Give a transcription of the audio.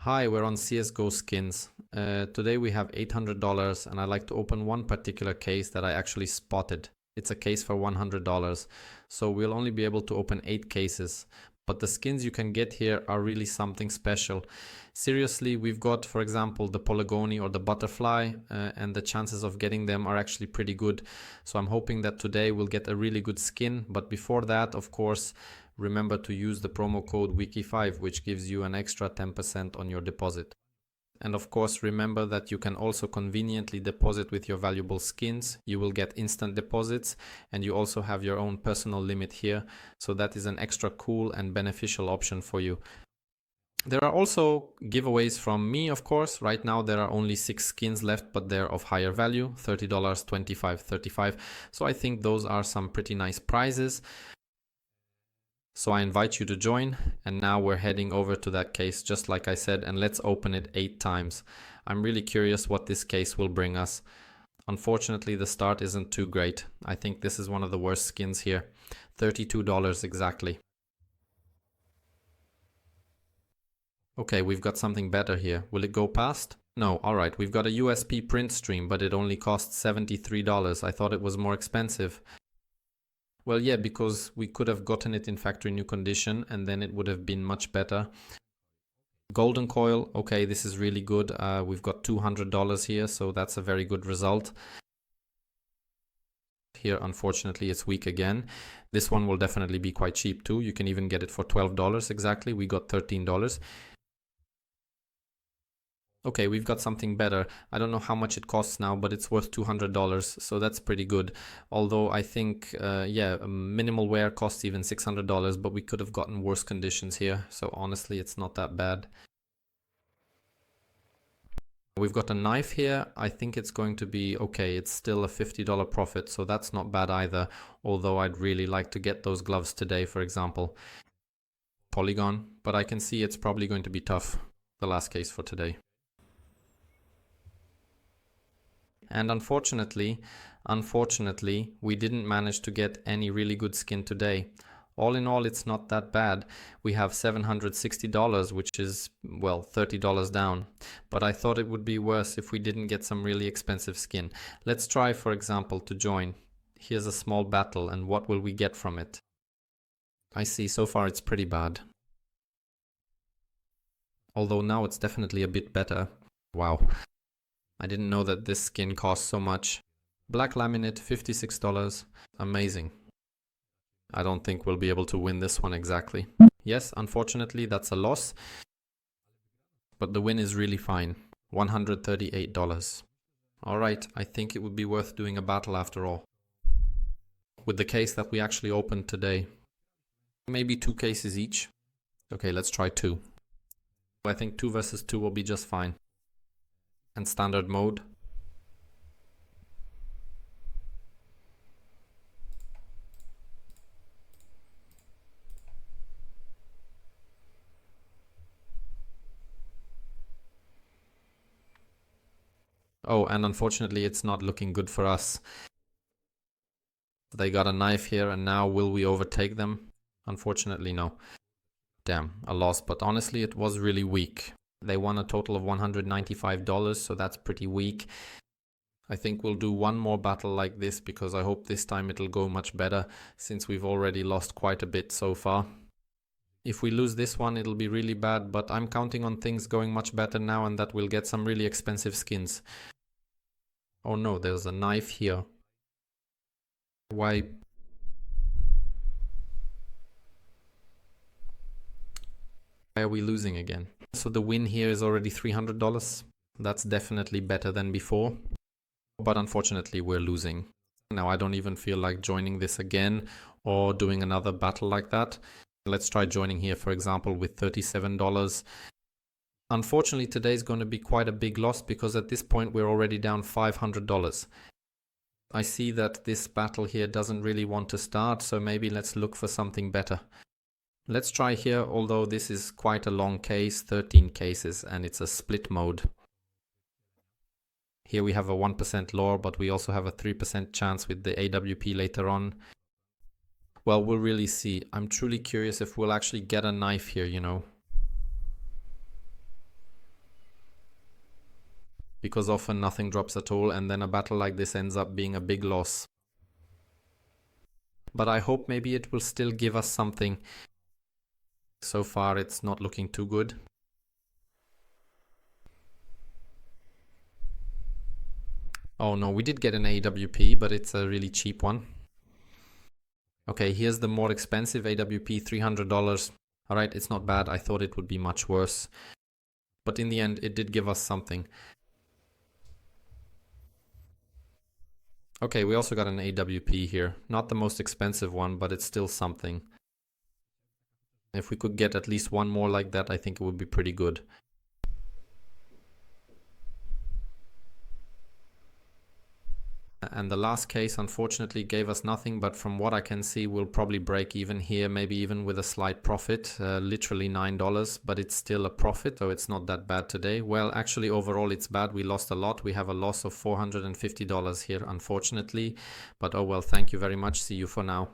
Hi, we're on CSGO Skins. Today we have $800 and I'd like to open one particular case that I actually spotted. It's a case for $100. So we'll only be able to open 8 cases. But the skins you can get here are really something special. Seriously, we've got, for example, the Polygony or the Butterfly, and the chances of getting them are actually pretty good. So I'm hoping that today we'll get a really good skin. But before that, of course, remember to use the promo code WIKI5, which gives you an extra 10% on your deposit. And of course, remember that you can also conveniently deposit with your valuable skins. You will get instant deposits and you also have your own personal limit here. So that is an extra cool and beneficial option for you. There are also giveaways from me, of course. Right now there are only 6 skins left, but they're of higher value, $30, $25, $35. So I think those are some pretty nice prizes. So I invite you to join, and now we're heading over to that case just like I said, and let's open it 8 times. I'm really curious what this case will bring us. Unfortunately, the start isn't too great. I think this is one of the worst skins here. $32 exactly. Okay, we've got something better here. Will it go past? No, alright, we've got a USP print stream, but it only costs $73. I thought it was more expensive. Well, yeah, because we could have gotten it in factory new condition and then it would have been much better. Golden coil, okay, this is really good. We've got $200 here, so that's a very good result. Here, unfortunately, it's weak again. This one will definitely be quite cheap too. You can even get it for $12 exactly. We got $13. Okay, we've got something better. I don't know how much it costs now, but it's worth $200, so that's pretty good. Although I think, yeah, minimal wear costs even $600, but we could have gotten worse conditions here. So honestly, it's not that bad. We've got a knife here. I think it's going to be okay. It's still a $50 profit, so that's not bad either. Although I'd really like to get those gloves today, for example. Polygon, but I can see it's probably going to be tough. The last case for today. And unfortunately, we didn't manage to get any really good skin today. All in all, it's not that bad. We have $760, which is, well, $30 down. But I thought it would be worse if we didn't get some really expensive skin. Let's try, for example, to join. Here's a small battle, and what will we get from it? I see, so far it's pretty bad. Although now it's definitely a bit better. Wow. I didn't know that this skin costs so much. Black laminate, $56. Amazing. I don't think we'll be able to win this one exactly. Yes, unfortunately, that's a loss. But the win is really fine. $138. Alright, I think it would be worth doing a battle after all. With the case that we actually opened today. Maybe 2 cases each. Okay, let's try 2. I think 2 versus 2 will be just fine. And standard mode. Oh, and unfortunately it's not looking good for us. They got a knife here, and now will we overtake them? Unfortunately, no. Damn, a loss, but honestly it was really weak. They won a total of $195, so that's pretty weak. I think we'll do one more battle like this because I hope this time it'll go much better since we've already lost quite a bit so far. If we lose this one, it'll be really bad, but I'm counting on things going much better now and that we'll get some really expensive skins. Oh no, there's a knife here. Why? Why are we losing again? So the win here is already $300. That's definitely better than before. But unfortunately we're losing. Now I don't even feel like joining this again or doing another battle like that. Let's try joining here, for example, with $37. Unfortunately, today's going to be quite a big loss because at this point we're already down $500. I see that this battle here doesn't really want to start, so maybe let's look for something better. Let's try here, although this is quite a long case, 13 cases, and it's a split mode. Here we have a 1% lore, but we also have a 3% chance with the AWP later on. Well, we'll really see. I'm truly curious if we'll actually get a knife here, you know. because often nothing drops at all, and then a battle like this ends up being a big loss. But I hope maybe it will still give us something. So far it's not looking too good. Oh no, we did get an AWP, but it's a really cheap one. Okay, here's the more expensive AWP, $300. Alright, it's not bad. I thought it would be much worse. But in the end, it did give us something. Okay, we also got an AWP here. Not the most expensive one, but it's still something. If we could get at least one more like that, I think it would be pretty good. And the last case unfortunately gave us nothing, but from what I can see we'll probably break even here, maybe even with a slight profit, literally $9, but it's still a profit, so it's not that bad today. Well, actually overall it's bad. We lost a lot. We have a loss of $450 here unfortunately, but oh well, thank you very much. See you for now.